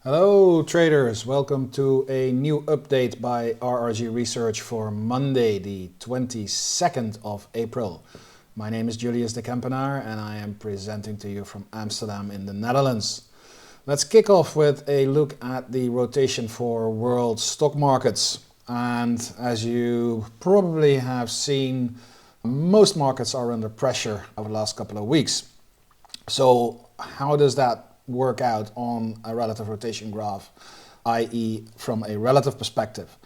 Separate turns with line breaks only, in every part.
Hello traders, welcome to a new update by RRG Research for Monday the 22nd of April. My name is Julius de Kempenaer and I am presenting to you from Amsterdam in the Netherlands. Let's kick off with a look at the rotation for world stock markets. And as you probably have seen, most markets are under pressure over the last couple of weeks. So how does that work out on a relative rotation graph, i.e. from a relative perspective?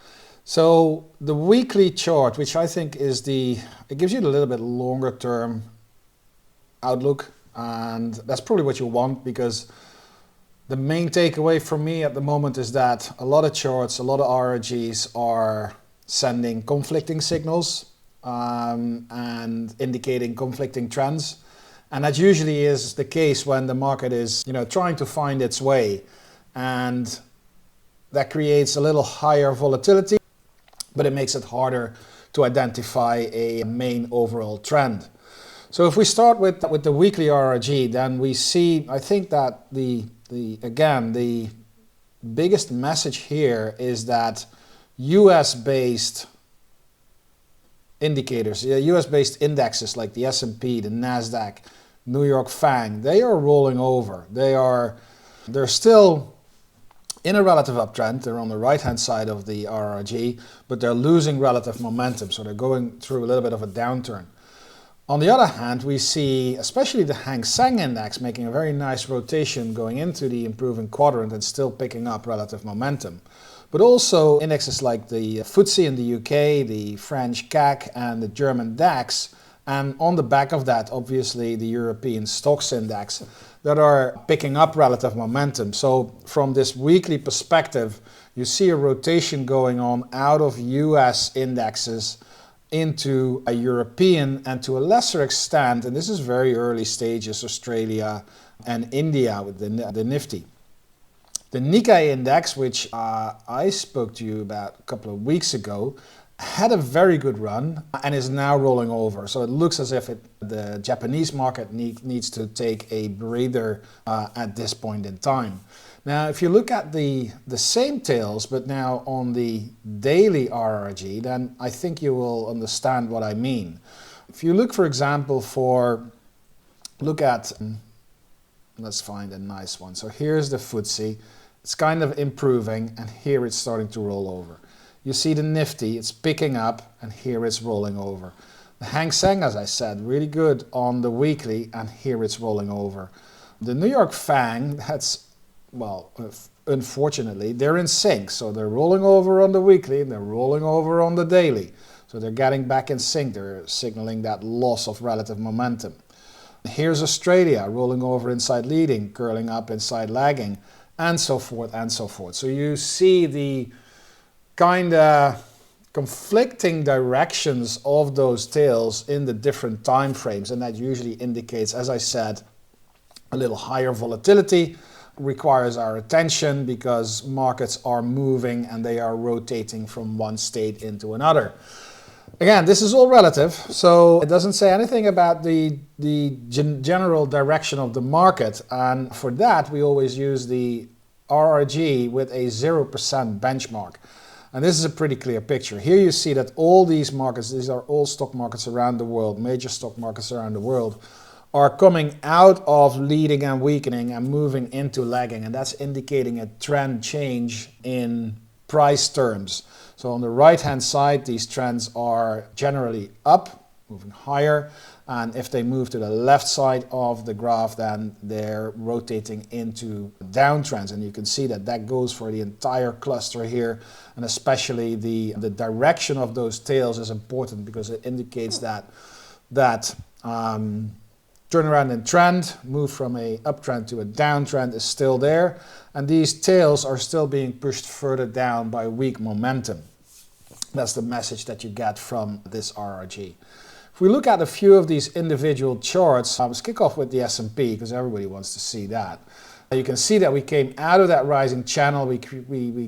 So the weekly chart, which I think is it gives you a little bit longer term outlook, and that's probably what you want, because the main takeaway for me at the moment is that a lot of charts, a lot of RRGs are sending conflicting signals and indicating conflicting trends. And that usually is the case when the market is, trying to find its way, and that creates a little higher volatility, but it makes it harder to identify a main overall trend. So if we start with the weekly RRG, then we see, I think that the biggest message here is that US-based indicators, US-based indexes like the S&P, the NASDAQ, New York Fang, they are rolling over. They're still in a relative uptrend. They're on the right-hand side of the RRG, but they're losing relative momentum. So they're going through a little bit of a downturn. On the other hand, we see especially the Seng index making a very nice rotation going into the improving quadrant and still picking up relative momentum. But also indexes like the FTSE in the UK, the French CAC and the German DAX, and on the back of that, obviously, the European Stocks Index that are picking up relative momentum. So from this weekly perspective, you see a rotation going on out of US indexes into a European, and to a lesser extent, and this is very early stages, Australia and India with the Nifty. The Nikkei index, which I spoke to you about a couple of weeks ago, had a very good run and is now rolling over. So it looks as if the Japanese market needs to take a breather at this point in time. Now, if you look at the same tails, but now on the daily RRG, then I think you will understand what I mean. If you look, for example, let's find a nice one. So here's the FTSE. It's kind of improving, and here it's starting to roll over. You see the Nifty, it's picking up, and here it's rolling over. The Seng, as I said, really good on the weekly, and here it's rolling over. The New York Fang, unfortunately, they're in sync. So they're rolling over on the weekly, and they're rolling over on the daily. So they're getting back in sync. They're signaling that loss of relative momentum. Here's Australia, rolling over inside leading, curling up inside lagging, and so forth and so forth. So you see the kind of conflicting directions of those tails in the different time frames, and that usually indicates, as I said, a little higher volatility requires our attention because markets are moving and they are rotating from one state into another. Again, this is all relative, so it doesn't say anything about the general direction of the market, and for that we always use the RRG with a 0% benchmark. And this is a pretty clear picture. Here you see that all these markets, these are all stock markets around the world, major stock markets around the world, are coming out of leading and weakening and moving into lagging, and that's indicating a trend change in price terms. So on the right-hand side, these trends are generally up, moving higher, and if they move to the left side of the graph, then they're rotating into downtrends. And you can see that goes for the entire cluster here, and especially the direction of those tails is important because it indicates that turnaround in trend, move from a uptrend to a downtrend is still there, and these tails are still being pushed further down by weak momentum. That's the message that you get from this RRG. If we look at a few of these individual charts, let's kick off with the S&P because everybody wants to see that. You can see that we came out of that rising channel, we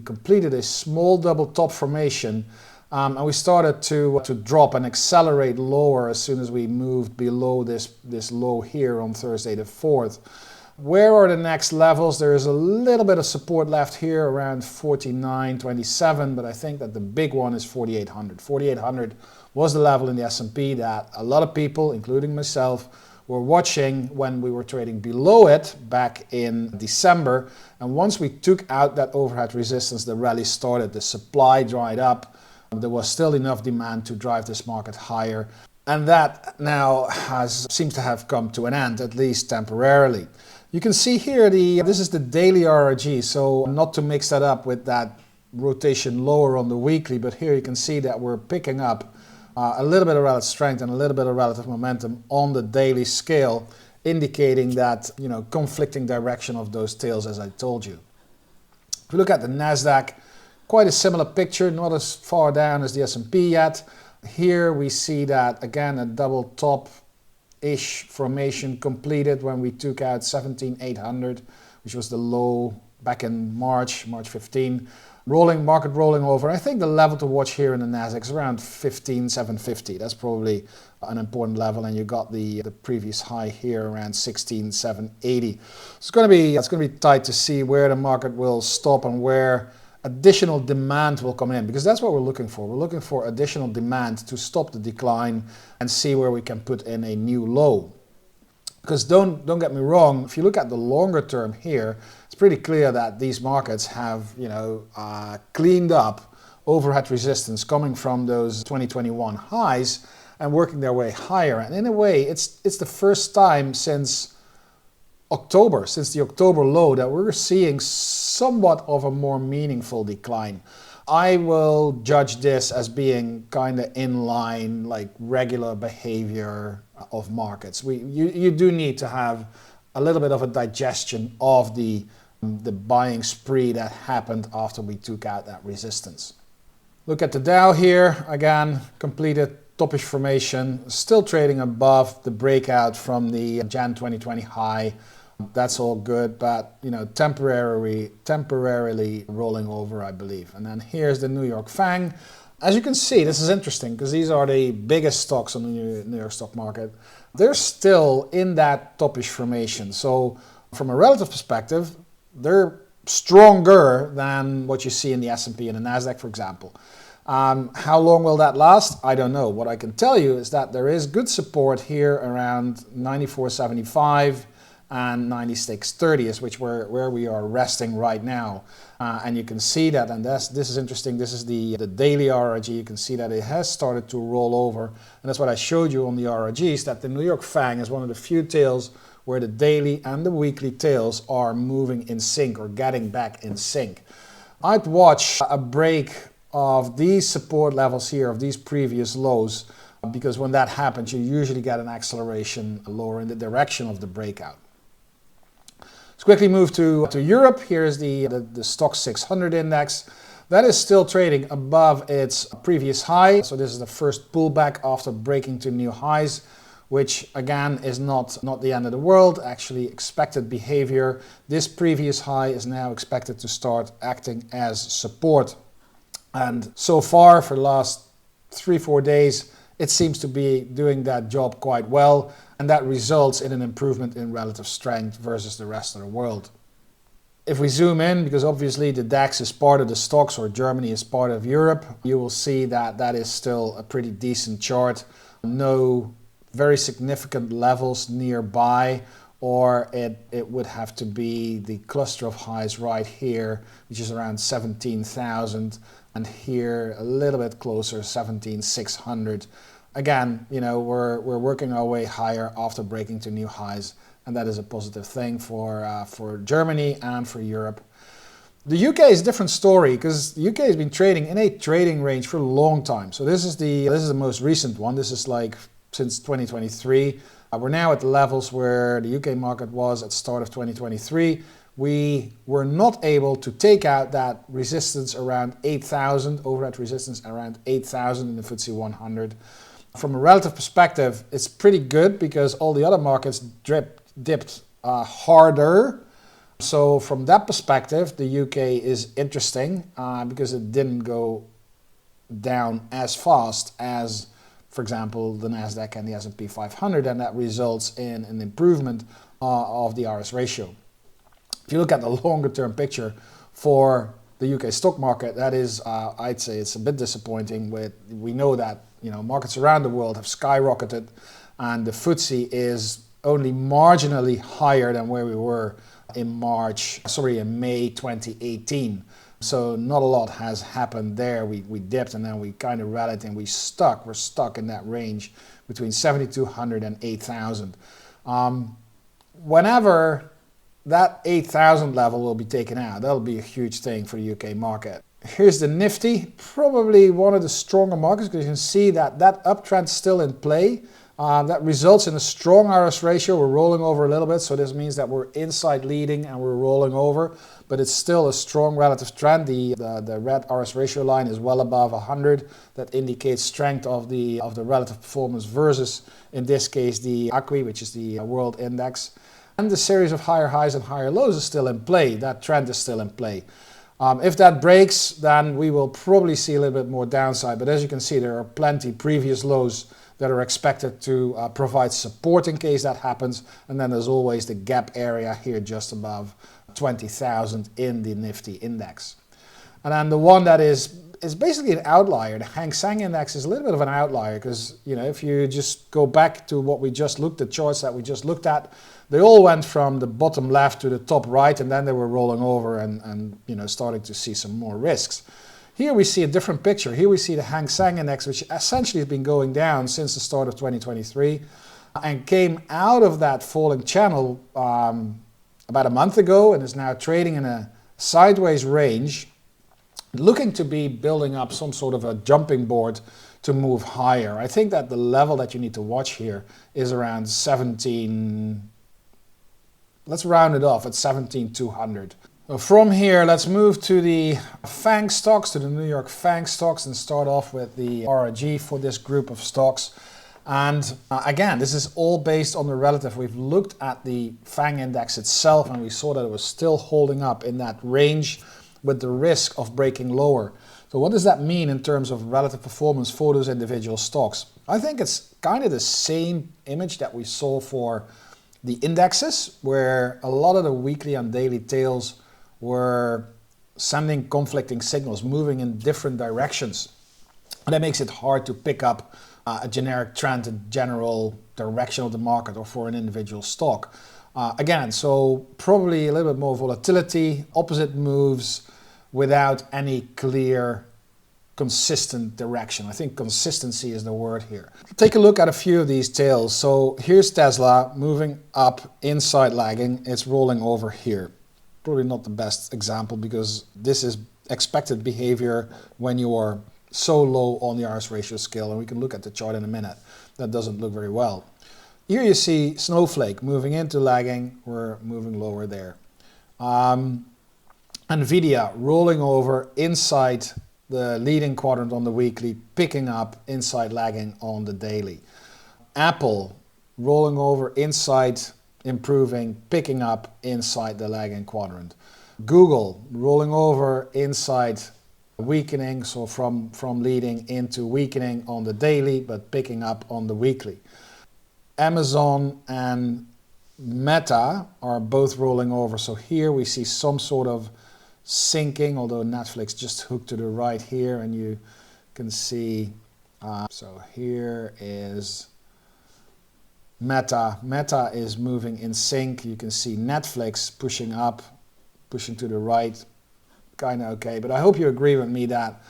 completed a small double top formation, and we started to drop and accelerate lower as soon as we moved below this low here on Thursday the 4th. Where are the next levels? There is a little bit of support left here around 49.27, but I think that the big one is 4800. 4800 was the level in the S&P that a lot of people, including myself, were watching when we were trading below it back in December. And once we took out that overhead resistance, the rally started. The supply dried up. There was still enough demand to drive this market higher. And that now seems to have come to an end, at least temporarily. You can see here, this is the daily RRG, so not to mix that up with that rotation lower on the weekly, but here you can see that we're picking up a little bit of relative strength and a little bit of relative momentum on the daily scale, indicating that, conflicting direction of those tails, as I told you. If we look at the NASDAQ, quite a similar picture, not as far down as the S&P yet. Here we see that, again, a double top-ish formation completed when we took out 17,800, which was the low back in March 15. Market rolling over. I think the level to watch here in the NASDAQ is around 15,750. That's probably an important level, and you got the previous high here around 16,780. It's going to be tight to see where the market will stop and where additional demand will come in, because that's what we're looking for. We're looking for additional demand to stop the decline and see where we can put in a new low. Because don't get me wrong, if you look at the longer term here, it's pretty clear that these markets have cleaned up overhead resistance coming from those 2021 highs and working their way higher. And in a way, it's the first time since the October low, that we're seeing somewhat of a more meaningful decline. I will judge this as being kind of in line, like regular behavior of markets. You do need to have a little bit of a digestion of the buying spree that happened after we took out that resistance. Look at the Dow here, again, completed toppish formation, still trading above the breakout from the Jan 2020 high. That's all good, but temporarily rolling over, I believe. And then here's the New York Fang. As you can see, this is interesting because these are the biggest stocks on the New York stock market. They're still in that toppish formation. So from a relative perspective, they're stronger than what you see in the S&P and the NASDAQ, for example. How long will that last? I don't know. What I can tell you is that there is good support here around 94.75 and 96.30 is where we are resting right now. And you can see that, and this is interesting, this is the daily RRG. You can see that it has started to roll over. And that's what I showed you on the RRGs, that the New York Fang is one of the few tails where the daily and the weekly tails are moving in sync or getting back in sync. I'd watch a break of these support levels here, of these previous lows, because when that happens, you usually get an acceleration lower in the direction of the breakout. Let's quickly move to Europe. Here's the Stoxx 600 index. That is still trading above its previous high. So this is the first pullback after breaking to new highs, which again is not the end of the world, actually expected behavior. This previous high is now expected to start acting as support. And so far, for the last 3-4 days, it seems to be doing that job quite well, and that results in an improvement in relative strength versus the rest of the world. If we zoom in, because obviously the DAX is part of the stocks, or Germany is part of Europe, you will see that that is still a pretty decent chart. No very significant levels nearby, or it would have to be the cluster of highs right here, which is around 17,000, and here a little bit closer, 17,600. Again, we're working our way higher after breaking to new highs, and that is a positive thing for Germany and for Europe. The UK is a different story, because the UK has been trading in a trading range for a long time. So this is the most recent one. This is like since 2023. We're now at the levels where the UK market was at the start of 2023. We were not able to take out that resistance around 8,000, overhead resistance around 8,000 in the FTSE 100. From a relative perspective, it's pretty good because all the other markets dipped harder. So from that perspective, the UK is interesting because it didn't go down as fast as, for example, the NASDAQ and the S&P 500, and that results in an improvement of the RS ratio. If you look at the longer term picture for the UK stock market, that is, I'd say it's a bit disappointing. We know that markets around the world have skyrocketed, and the FTSE is only marginally higher than where we were in May 2018. So not a lot has happened there. We dipped and then we kind of rallied and we're stuck in that range between 7,200 and 8,000. Whenever that 8,000 level will be taken out, that'll be a huge thing for the UK market. Here's the Nifty, probably one of the stronger markets, because you can see that uptrend's still in play. That results in a strong RS ratio. We're rolling over a little bit, so this means that we're inside leading and we're rolling over, but it's still a strong relative trend. The red RS ratio line is well above 100. That indicates strength of the relative performance versus, in this case, the ACWI, which is the world index. And the series of higher highs and higher lows is still in play. That trend is still in play. If that breaks, then we will probably see a little bit more downside. But as you can see, there are plenty previous lows that are expected to provide support in case that happens. And then there's always the gap area here just above 20,000 in the Nifty index. And then the one that is basically an outlier, the Seng index, is a little bit of an outlier because, if you just go back to what we just looked at, charts that we just looked at, they all went from the bottom left to the top right, and then they were rolling over and starting to see some more risks. Here we see a different picture. Here we see the Seng index, which essentially has been going down since the start of 2023 and came out of that falling channel about a month ago and is now trading in a sideways range, looking to be building up some sort of a jumping board to move higher. I think that the level that you need to watch here is around 17, let's round it off at 17,200. So from here, let's move to the Fang stocks, to the New York Fang stocks, and start off with the RRG for this group of stocks. And again, this is all based on the relative. We've looked at the Fang index itself and we saw that it was still holding up in that range with the risk of breaking lower. So what does that mean in terms of relative performance for those individual stocks? I think it's kind of the same image that we saw for the indexes, where a lot of the weekly and daily tails were sending conflicting signals, moving in different directions. And that makes it hard to pick up a generic trend, a general direction of the market or for an individual stock. Again, so probably a little bit more volatility, opposite moves without any clear, consistent direction. I think consistency is the word here. Take a look at a few of these tails. So here's Tesla moving up, inside lagging. It's rolling over here. Probably not the best example because this is expected behavior when you are so low on the RS ratio scale, and we can look at the chart in a minute. That doesn't look very well. Here you see Snowflake moving into lagging, we're moving lower there. Nvidia rolling over inside the leading quadrant on the weekly, picking up inside lagging on the daily. Apple rolling over inside, improving, picking up inside the lagging quadrant. Google rolling over inside, weakening, so from leading into weakening on the daily, but picking up on the weekly. Amazon and Meta are both rolling over, so here we see some sort of sinking, although Netflix just hooked to the right here, and you can see, so here is Meta. Meta is moving in sync. You can see Netflix pushing up, pushing to the right, kind of okay, but I hope you agree with me that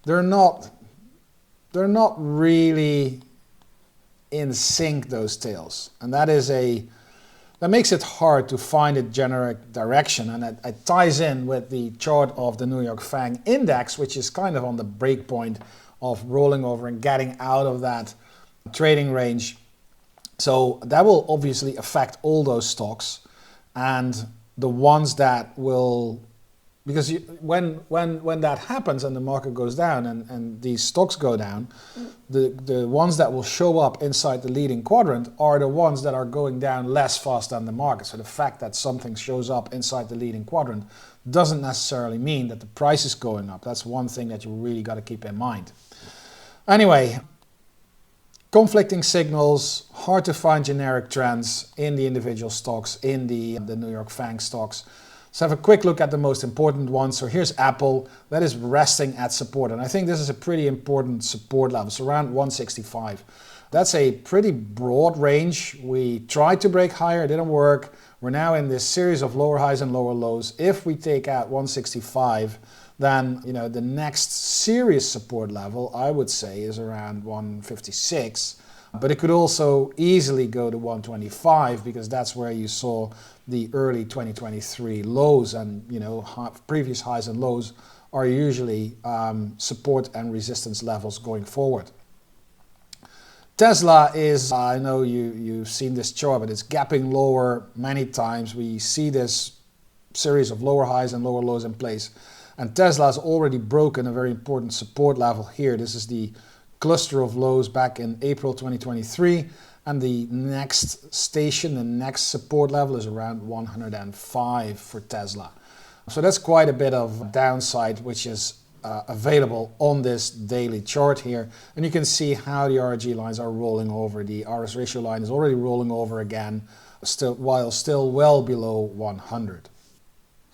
they're not really in sync, those tails, and that makes it hard to find a generic direction, and it ties in with the chart of the New York Fang index, which is kind of on the break point of rolling over and getting out of that trading range. So that will obviously affect all those stocks, and the ones that will, because when that happens and the market goes down and these stocks go down, the ones that will show up inside the leading quadrant are the ones that are going down less fast than the market. So the fact that something shows up inside the leading quadrant doesn't necessarily mean that the price is going up. That's one thing that you really got to keep in mind. Anyway, conflicting signals, hard to find generic trends in the individual stocks, in the New York Fang stocks. Let's have a quick look at the most important ones. So here's Apple, that is resting at support. And I think this is a pretty important support level. It's around 165. That's a pretty broad range. We tried to break higher, it didn't work. We're now in this series of lower highs and lower lows. If we take out 165, then the next serious support level, I would say, is around 156. But it could also easily go to 125 because that's where you saw the early 2023 lows, and previous highs and lows are usually support and resistance levels going forward. Tesla is, I know you've seen this chart, but it's gapping lower many times. We see this series of lower highs and lower lows in place. And Tesla has already broken a very important support level here. This is the cluster of lows back in April 2023. And the next station, the next support level is around 105 for Tesla. So that's quite a bit of downside, which is available on this daily chart here. And you can see how the RRG lines are rolling over. The RS ratio line is already rolling over again, while still well below 100.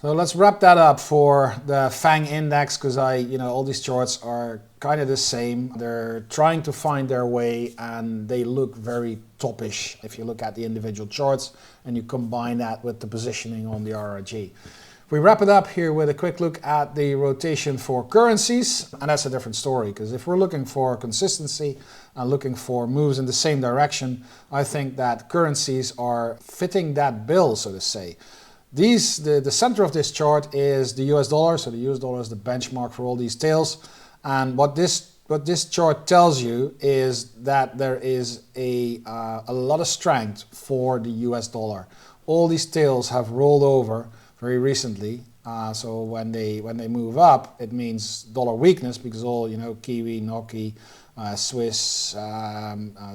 So let's wrap that up for the Fang index, because all these charts are kind of the same. They're trying to find their way and they look very toppish if you look at the individual charts and you combine that with the positioning on the RRG. We wrap it up here with a quick look at the rotation for currencies, and that's a different story, because if we're looking for consistency and looking for moves in the same direction, I think that currencies are fitting that bill, so to say. The center of this chart is the US dollar, so the US dollar is the benchmark for all these tails, and what this chart tells you is that there is a lot of strength for the US dollar. All these tails have rolled over very recently, so when they move up, it means dollar weakness, because all Kiwi, Noki, Swiss,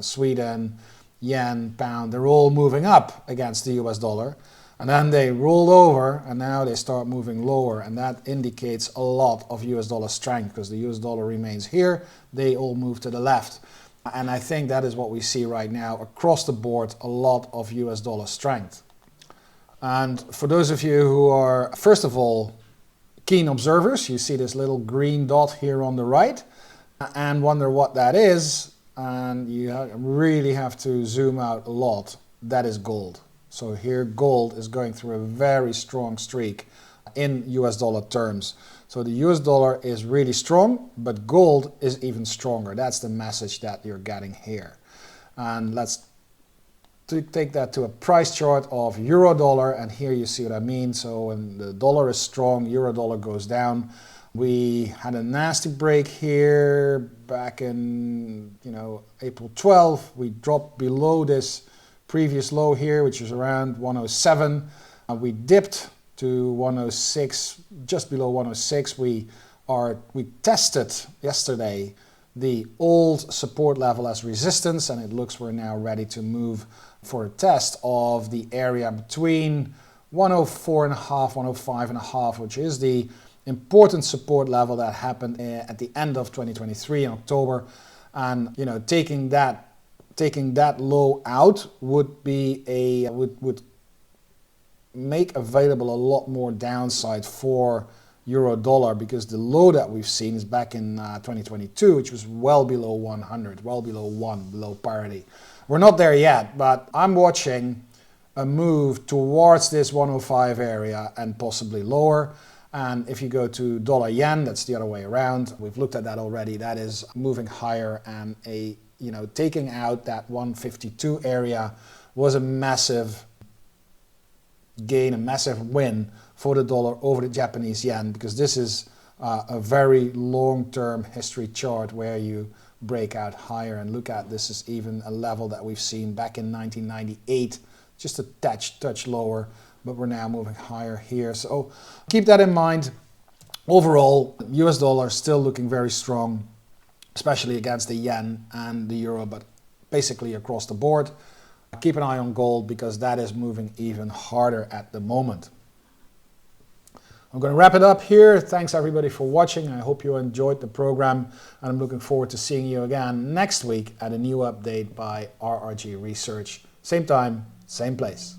Sweden, yen, pound, they're all moving up against the US dollar, and then they roll over and now they start moving lower, and that indicates a lot of US dollar strength, because the US dollar remains here, they all move to the left, and I think that is what we see right now across the board, a lot of US dollar strength. And for those of you who are, first of all, keen observers, you see this little green dot here on the right and wonder what that is, and you really have to zoom out a lot. That is gold. So here gold is going through a very strong streak in US dollar terms. So the US dollar is really strong, but gold is even stronger. That's the message that you're getting here. And let's take that to a price chart of euro dollar, and here you see what I mean. So when the dollar is strong, euro dollar goes down. We had a nasty break here back in April 12. We dropped below this previous low here, which is around 107. We dipped to 106, just below 106. We tested yesterday the old support level as resistance, and it looks we're now ready to move for a test of the area between 104.5, 105.5, which is the important support level that happened at the end of 2023 in October. And taking that low out would be would make available a lot more downside for euro dollar, because the low that we've seen is back in 2022, which was well below 100, well below 1, below parity. We're not there yet, but I'm watching a move towards this 105 area and possibly lower. And if you go to dollar yen, that's the other way around. We've looked at that already. That is moving higher, and taking out that 152 area was a massive gain, a massive win for the dollar over the Japanese yen, because this is a very long-term history chart where you break out higher, and look at this is even a level that we've seen back in 1998, just a touch lower, but we're now moving higher here. So keep that in mind. Overall, US dollar still looking very strong, especially against the yen and the euro, but basically across the board. Keep an eye on gold, because that is moving even harder at the moment. I'm going to wrap it up here. Thanks everybody for watching. I hope you enjoyed the program, and I'm looking forward to seeing you again next week at a new update by RRG Research. Same time, same place.